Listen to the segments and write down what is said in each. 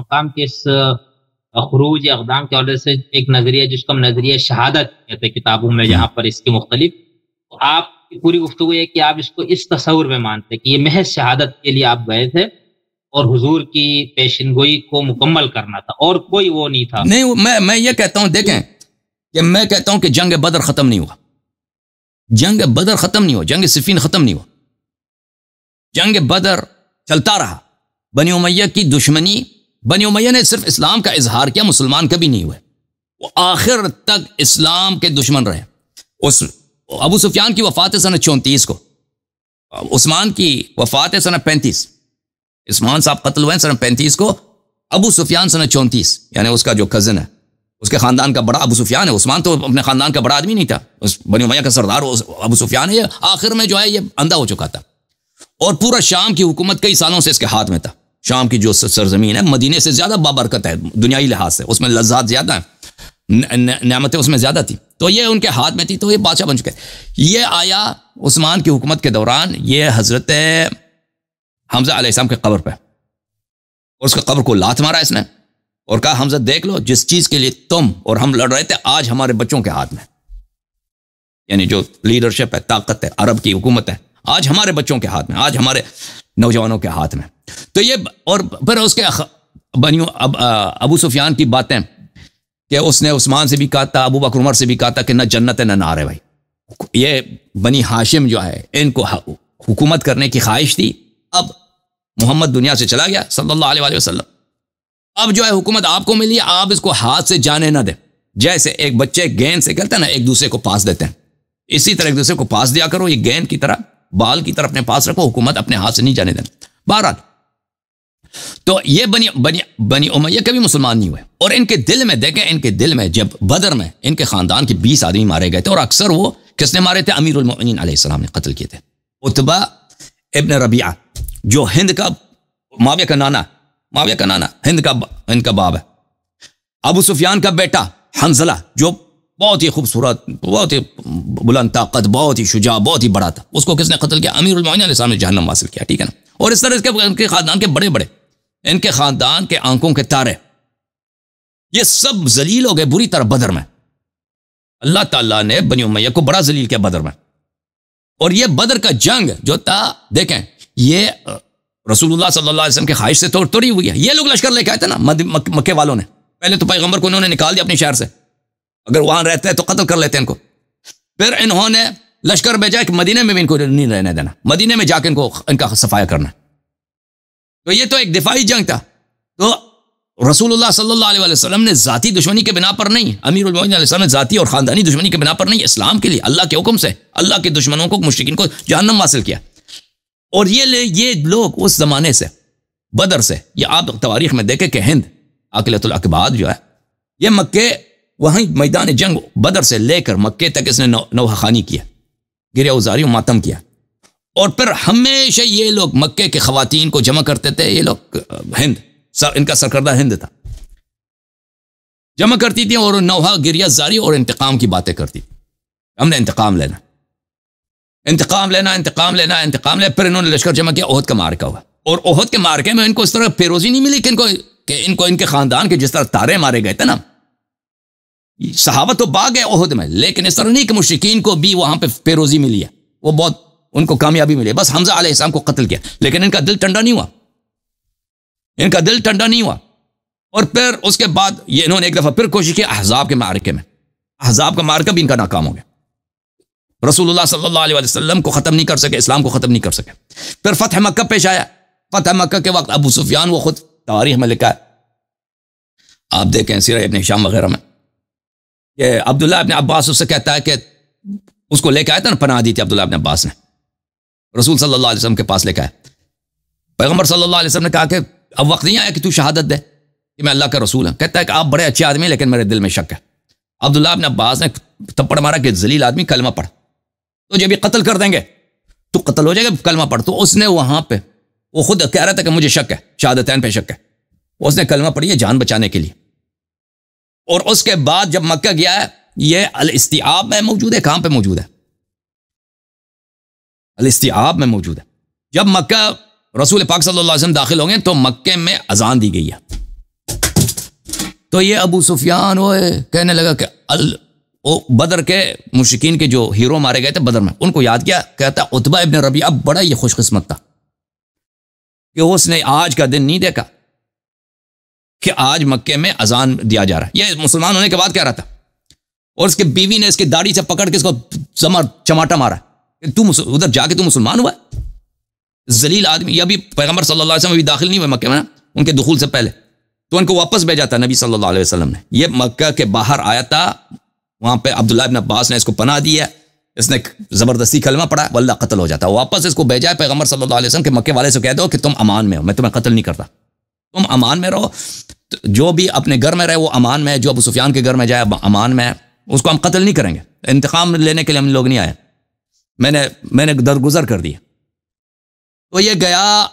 مقام کے اس خروج یا اقدام کے وجہ سے ایک نظریہ جس کو ہم نظریہ شہادت کہتے ہیں کتابوں میں، جہاں پر اس کے مختلف، آپ کی پوری گفتگو ہے کہ آپ اس کو اس تصور میں مانتے کہ یہ محض شہادت کے لیے آپ گئے تھے اور حضور کی پیشن گوئی کو مکمل کرنا تھا اور کوئی وہ نہیں تھا؟ نہیں، میں یہ کہتا ہوں، دیکھیں کہ میں کہتا ہوں کہ جنگ بدر ختم نہیں ہوا، جنگ بدر ختم نہیں ہوا، جنگ صفین ختم نہیں ہوا، جنگ بدر چلتا رہا۔ بنی امیہ کی دشمنی، بنی امیہ نے صرف اسلام کا اظہار کیا، مسلمان کبھی نہیں ہوئے، وہ آخر تک اسلام کے دشمن رہے۔ اس ابو سفیان کی وفات سنہ 34 کو، عثمان کی وفات سنہ 35، عثمان صاحب قتل ہوئے سنہ 35 کو، ابو سفیان سنہ 34، یعنی اس کا جو کزن ہے، اس کے خاندان کا بڑا ابو سفیان ہے۔ عثمان تو اپنے خاندان کا بڑا آدمی نہیں تھا، اس بنی امیہ کا سردار ابو سفیان ہے، آخر میں جو ہے یہ اندھا ہو چکا تھا، اور پورا شام کی حکومت کئی سالوں سے اس کے ہاتھ میں تھا۔ شام کی جو سرزمین ہے مدینے سے زیادہ بابرکت ہے دنیائی لحاظ سے، اس میں لذات زیادہ ہیں، نعمتیں اس میں زیادہ تھی، تو یہ ان کے ہاتھ میں تھی، تو یہ بادشاہ بن چکے۔ یہ آیا عثمان کی حکومت کے دوران، یہ حضرت حمزہ علیہ السلام کے قبر پہ، اس کے قبر کو لات مارا اس نے اور کہا حمزہ دیکھ لو، جس چیز کے لیے تم اور ہم لڑ رہے تھے آج ہمارے بچوں کے ہاتھ میں، یعنی جو لیڈرشپ ہے، طاقت ہے، عرب کی حکومت ہے، آج ہمارے بچوں کے ہاتھ میں، آج ہمارے نوجوانوں کے ہاتھ میں۔ تو یہ، اور پھر اس کے ابو سفیان کی باتیں کہ اس نے عثمان سے بھی کہا تھا، ابو بکر عمر سے بھی کہا تھا کہ نہ جنت ہے نہ نار ہے۔ بھائی یہ بنی ہاشم جو ہے ان کو حکومت کرنے کی خواہش تھی، اب محمد دنیا سے چلا گیا صلی اللہ علیہ وآلہ وسلم، اب جو ہے حکومت آپ کو ملی، آپ اس کو ہاتھ سے جانے نہ دیں، جیسے ایک بچے گیند سے کہتے ہیں نا ایک دوسرے کو پاس دیتے ہیں، اسی طرح ایک دوسرے کو پاس دیا کرو، یہ گیند کی طرح بال کی طرف اپنے پاس رکھو، حکومت اپنے ہاتھ سے نہیں جانے دینا۔ بہرحال تو یہ بنی امیہ کبھی مسلمان نہیں ہوئے، اور ان کے دل میں دیکھیں، ان کے دل میں جب بدر میں ان کے خاندان کے 20 آدمی مارے گئے تھے، اور اکثر وہ کس نے مارے تھے؟ امیر المؤمنین علیہ السلام نے قتل کیے تھے۔ عتبہ ابن ربیعہ جو ہند کا، معاویہ کا نانا ہند کا باب ہے، ابو سفیان کا بیٹا حنظلہ جو بہت ہی خوبصورت، بہت ہی بلند طاقت، بہت ہی شجاع، بہت ہی بڑا تھا، اس کو کس نے قتل کیا؟ امیر المؤمنین علیہ السلام نے جہنم حاصل کیا، ٹھیک ہے نا۔ اور اس طرح ان کے خاندان کے بڑے بڑے، ان کے خاندان کے آنکھوں کے تارے، یہ سب ذلیل ہو گئے بری طرح بدر میں۔ اللہ تعالیٰ نے بنی امیہ کو بڑا ذلیل کیا بدر میں، اور یہ بدر کا جنگ جو تھا، دیکھیں یہ رسول اللہ صلی اللہ علیہ وسلم کے خواہش سے توڑی ہوئی ہے۔ یہ لوگ لشکر لے کے آئے تھے نا مکے والوں نے، پہلے تو پیغمبر کو انہوں نے نکال دیا اپنے شہر سے، اگر وہاں رہتے تو قتل کر لیتے ان کو، پھر انہوں نے لشکر بھیجا کہ مدینے میں بھی ان کو نہیں رہنے دینا، مدینے میں جا کے ان کا صفایا کرنا، تو یہ تو ایک دفاعی جنگ تھا۔ تو رسول اللہ صلی اللہ علیہ وسلم نے ذاتی دشمنی کے بنا پر نہیں، امیر المؤمنین علیہ السلام نے ذاتی اور خاندانی دشمنی کے بنا پر نہیں، اسلام کے لیے اللہ کے حکم سے اللہ کے دشمنوں کو، مشرکین کو جہنم حاصل کیا۔ اور یہ لوگ اس زمانے سے، بدر سے، یہ آپ تواریخ میں دیکھیں کہ ہند عاقلۃ الاقباد جو ہے، یہ مکے وہیں میدان جنگ بدر سے لے کر مکے تک اس نے نوحہ خوانی کیا، گریہ ازاری و ماتم کیا، اور پھر ہمیشہ یہ لوگ مکے کے خواتین کو جمع کرتے تھے، یہ لوگ ہند، ان کا سرکردہ ہند تھا، جمع کرتی تھی اور نوحہ، گریہ زاری اور انتقام کی باتیں کرتی تھی، ہم نے انتقام لینا، پھر انہوں نے لشکر جمع کیا، احد کا معرکہ ہوا، اور احد کے معرکے میں ان کو اس طرح پیروزی نہیں ملی کہ ان کے خاندان کے جس طرح تارے مارے گئے تھے نا، صحابہ تو باغ ہے احد میں، لیکن اس طرح نہیں کہ مشرکین کو بھی وہاں پہ پیروزی ملی ہے، وہ بہت ان کو کامیابی ملی، بس حمزہ علیہ السلام کو قتل کیا، لیکن ان کا دل ٹھنڈا نہیں ہوا، اور پھر اس کے بعد یہ انہوں نے ایک دفعہ پھر کوشش کی احزاب کے معرکے میں، احزاب کا معرکہ بھی ان کا ناکام ہو گیا، رسول اللہ صلی اللہ علیہ وسلم کو ختم نہیں کر سکے، اسلام کو ختم نہیں کر سکے۔ پھر فتح مکہ پیش آیا، فتح مکہ کے وقت ابو سفیان، وہ خود تاریخ میں لکھا ہے، آپ دیکھیں سیرہ ابن ہشام وغیرہ میں، یہ عبداللہ ابن عباس اس سے کہتا ہے کہ اس کو لے کے آیا تھا نا، پناہ دی تھی عبداللہ ابن عباس نے، رسول صلی اللہ علیہ وسلم کے پاس لے کے آیا، پیغمبر صلی اللہ علیہ وسلم نے کہا کہ اب وقت نہیں آیا کہ تو شہادت دے کہ میں اللہ کا رسول ہوں، کہتا ہے کہ آپ بڑے اچھے آدمی ہیں لیکن میرے دل میں شک ہے۔ عبداللہ ابن عباس نے تھپڑ مارا کہ ذلیل آدمی، کلمہ پڑھ، تو جب یہ قتل کر دیں گے تو قتل ہو جائے گا، کلمہ پڑھ۔ تو اس نے وہاں پہ، وہ خود کہہ رہا تھا کہ مجھے شک ہے، شہادتین پہ شک ہے، اس نے کلمہ پڑھی ہے جان بچانے کے لیے، اور اس کے بعد جب مکہ گیا ہے، یہ الاستیعاب میں موجود ہے، کہاں پہ موجود ہے؟ الاستیعاب میں موجود ہے۔ جب مکہ رسول پاک صلی اللہ علیہ وسلم داخل ہوں گے تو مکے میں اذان دی گئی ہے، تو یہ ابو سفیان ہوئے کہنے لگا کہ بدر کے مشرکین کے جو ہیرو مارے گئے تھے بدر میں، ان کو یاد کیا، کہتا عتبہ ابن ربیعہ بڑا یہ خوش قسمت تھا کہ اس نے آج کا دن نہیں دیکھا کہ آج مکے میں اذان دیا جا رہا ہے۔ یہ مسلمان ہونے کے بعد کہہ رہا تھا، اور اس کے بیوی نے اس کی داڑھی سے پکڑ کے اس کو چماٹا مارا کہ تو ادھر جا کے تو مسلمان ہوا، ذلیل آدمی۔ یہ ابھی پیغمبر صلی اللہ علیہ وسلم ابھی داخل نہیں ہوئے مکے میں، ان کے دخول سے پہلے، تو ان کو واپس بھیجا تھا نبی صلی اللہ علیہ وسلم نے۔ یہ مکہ کے باہر آیا تھا، وہاں پہ عبداللہ ابن عباس نے اس کو پناہ دی ہے، اس نے زبردستی کلمہ پڑھا، واللہ قتل ہو جاتا۔ واپس اس کو بھیجا ہے پیغمبر صلی اللہ علیہ وسلم کہ مکے والے سے کہہ دو کہ تم امان میں ہو، میں تمہیں قتل نہیں کرتا، تم امان میں رہو، جو بھی اپنے گھر میں رہے وہ امان میں ہے، جو ابو سفیان کے گھر میں جائے امان میں ہے، اس کو ہم قتل نہیں کریں گے، انتقام لینے کے لیے ہم لوگ نہیں آئے، میں نے درگزر کر دیا۔ تو یہ گیا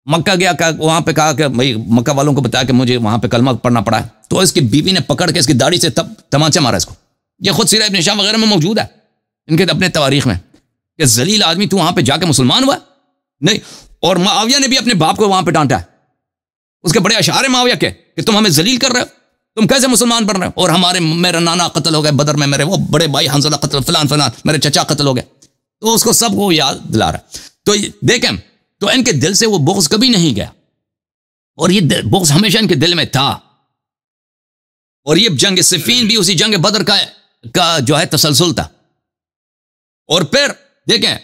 مکہ، گیا وہاں پہ کہا کہ بھائی مکہ والوں کو بتایا کہ مجھے وہاں پہ کلمہ پڑھنا پڑا ہے، تو اس کی بیوی نے پکڑ کے اس کی داڑھی سے تمانچہ مارا اس کو۔ یہ خود سیرہ ابن ہشام وغیرہ میں موجود ہے، ان کے اپنے تواریخ میں، کہ ذلیل آدمی تو وہاں پہ جا کے مسلمان ہوا نہیں۔ اور معاویہ نے بھی اپنے باپ کو وہاں پہ ڈانٹا ہے، اس کے بڑے اشعار معاویہ کے کہ تم ہمیں ذلیل کر رہے ہو، تم کیسے مسلمان بن رہے ہو، اور میرا نانا قتل ہو گئے بدر میں، میرے وہ بڑے بھائی حنظلہ قتل، فلان فلان، میرے چچا قتل ہو گئے، تو اس کو سب کو یاد دلا رہا ہے۔ تو دیکھیں، تو ان کے دل سے وہ بغض کبھی نہیں گیا، اور یہ بغض ہمیشہ ان کے دل میں تھا، اور یہ جنگ صفین بھی اسی جنگ بدر کا جو ہے تسلسل تھا۔ اور پھر دیکھیں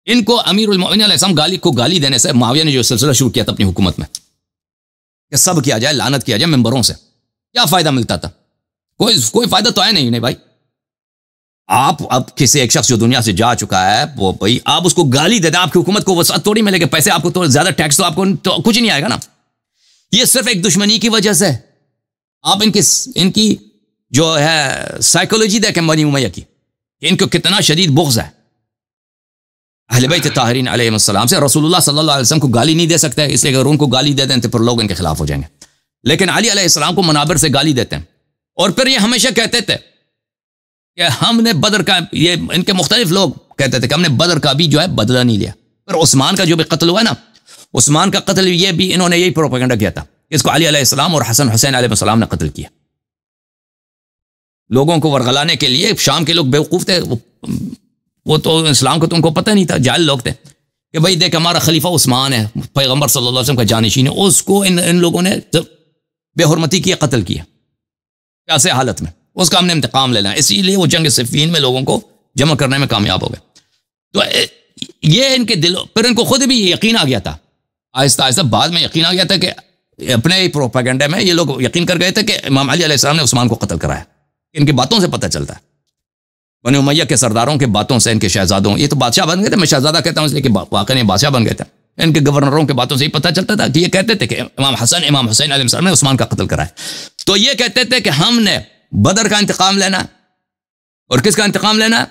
ان کو امیر المؤمنین علیہ السلام کو گالی دینے سے معاویہ نے جو سلسلہ شروع کیا تھا اپنی حکومت میں کہ سب کیا جائے، لعنت کیا جائے ممبروں سے، کیا فائدہ ملتا تھا؟ کوئی فائدہ تو ہے نہیں بھائی۔ آپ اب کسی ایک شخص جو دنیا سے جا چکا ہے، وہ بھائی آپ اس کو گالی دے دیں، آپ کی حکومت کو وسعت تھوڑی ملے گی، پیسے آپ کو تو زیادہ ٹیکس تو آپ کو تو کچھ نہیں آئے گا نا۔ یہ صرف ایک دشمنی کی وجہ سے آپ ان کی جو ہے سائیکولوجی دیکھیں بنی امیہ کی، ان کو کتنا شدید بغض ہے اہل بیت طاہرین علیہ السلام سے۔ رسول اللہ صلی اللہ علیہ وسلم کو گالی نہیں دے سکتے، اس لیے اگر ان کو گالی دے دیں تو پھر لوگ ان کے خلاف ہو جائیں گے، لیکن علی علیہ السلام کو منابر سے گالی دیتے ہیں۔ اور پھر یہ ہمیشہ کہتے تھے کہ ہم نے بدر کا، یہ ان کے مختلف لوگ کہتے تھے کہ ہم نے بدر کا بھی جو ہے بدلہ نہیں لیا۔ پھر عثمان کا جو بھی قتل ہوا نا، عثمان کا قتل یہ بھی انہوں نے یہی پروپیگنڈا کیا تھا، اس کو علی علیہ السلام اور حسن حسین علیہ السلام نے قتل کیا، لوگوں کو ورغلانے کے لیے۔ شام کے لوگ بیوقوف تھے، وہ تو اسلام کو تو ان کو پتہ نہیں تھا، جاہل لوگ تھے کہ بھائی دیکھ ہمارا خلیفہ عثمان ہے، پیغمبر صلی اللہ علیہ وسلم کا جانشین ہے، اس کو ان لوگوں نے بے حرمتی کیا، قتل کیا، کیسے حالت میں، اس کا ہم نے انتقام لینا ہے۔ اسی لیے وہ جنگ صفین میں لوگوں کو جمع کرنے میں کامیاب ہو گئے۔ تو یہ ان کے دلوں، پھر ان کو خود بھی یقین آ گیا تھا، آہستہ آہستہ بعد میں یقین آ گیا تھا کہ اپنے ہی پروپیگنڈے میں یہ لوگ یقین کر گئے تھے کہ امام علی علیہ السلام نے عثمان کو قتل کرایا۔ ان کی باتوں سے پتہ چلتا ہے، بنی امیہ کے سرداروں کے باتوں سے، ان کے شہزادوں، یہ تو بادشاہ بن گئے تھے، میں شہزادہ کہتا ہوں اس لیے کہ واقعی بادشاہ بن گئے تھے، ان کے گورنروں کے باتوں سے ہی پتہ چلتا تھا کہ یہ کہتے تھے کہ امام حسین علیہ السلام نے عثمان کا قتل کرایا۔ تو یہ کہتے تھے کہ ہم نے بدر کا انتقام لینا، اور کس کا انتقام لینا؟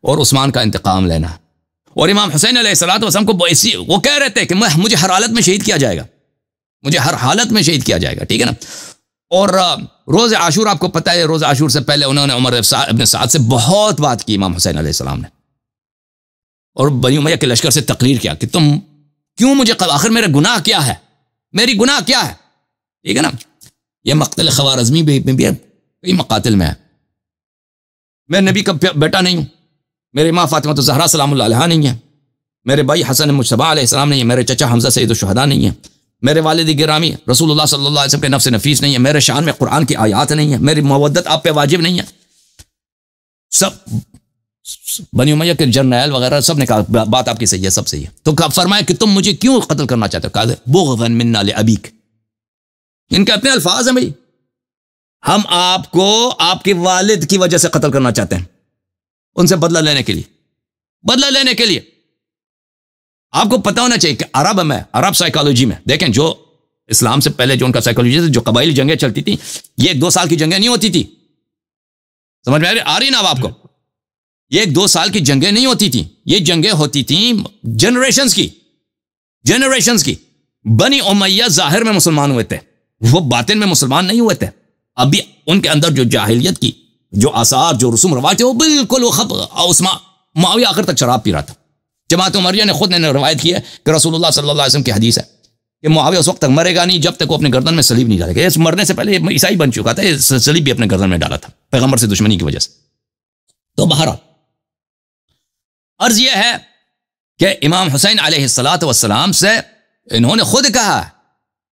اور عثمان کا انتقام لینا۔ اور امام حسین علیہ السلام کو وہ کہہ رہے تھے کہ مجھے ہر حالت میں شہید کیا جائے گا، مجھے ہر حالت میں شہید کیا جائے گا، ٹھیک ہے نا۔ اور روز عاشور آپ کو پتہ ہے، روز عاشور سے پہلے انہوں نے عمر ابن سعد سے بہت بات کی امام حسین علیہ السلام نے، اور بنی امیہ کے لشکر سے تقریر کیا کہ تم کیوں مجھے، آخر میرا گناہ کیا ہے، میری گناہ کیا ہے، ٹھیک ہے نا۔ یہ مقتل خوارزمی بھی کئی مقاتل میں ہے۔ میں نبی کا بیٹا نہیں ہوں، میری ماں فاطمہ زہرا سلام اللہ علیہا نہیں ہے، میرے بھائی حسن مجتبی علیہ السلام نہیں ہے، میرے چچا حمزہ سید الشہداء نہیں ہے، میرے والد گرامی رسول اللہ صلی اللہ علیہ وسلم کے نفس نفیس نہیں ہے، میرے شان میں قرآن کی آیات نہیں ہے، میری مودت آپ پہ واجب نہیں ہے۔ سب بنی امیہ کے جرنیل وغیرہ سب نے کہا بات آپ کی صحیح ہے، سب صحیح ہے۔ تو فرمایا کہ تم مجھے کیوں قتل کرنا چاہتے ہو؟ کہا بغضا منا لابیک، ان کے اپنے الفاظ ہیں بھائی، ہم آپ کو آپ کے والد کی وجہ سے قتل کرنا چاہتے ہیں، ان سے بدلہ لینے کے لیے، بدلہ لینے کے لیے۔ آپ کو پتہ ہونا چاہیے کہ عرب سائیکالوجی میں دیکھیں، جو اسلام سے پہلے جو ان کا سائیکالوجی تھی، جو قبائلی جنگیں چلتی تھیں، یہ 1-2 سال کی جنگیں نہیں ہوتی تھی، سمجھ میں آ رہی نا اب آپ کو؟ یہ 1-2 سال کی جنگیں نہیں ہوتی تھیں، یہ جنگیں ہوتی تھیں جنریشنز کی۔ بنی امیہ ظاہر میں مسلمان ہوئے تھے، وہ باطن میں مسلمان نہیں ہوئے تھے، ابھی ان کے اندر جو جاہلیت کی جو آثار، جو رسوم رواج تھے، وہ بالکل معاویہ آخر تک شراب پی رہا تھا۔ جماعت عمریہ نے خود نے روایت کی ہے کہ رسول اللہ صلی اللہ علیہ وسلم کی حدیث ہے کہ معاویہ اس وقت تک مرے گا نہیں جب تک وہ اپنے گردن میں صلیب نہیں ڈالے گا. اس مرنے سے پہلے عیسائی بن چکا تھا, صلیب بھی اپنے گردن میں ڈالا تھا پیغمبر سے دشمنی کی وجہ سے. تو بہرحال عرض یہ ہے کہ امام حسین علیہ الصلوۃ والسلام سے انہوں نے خود کہا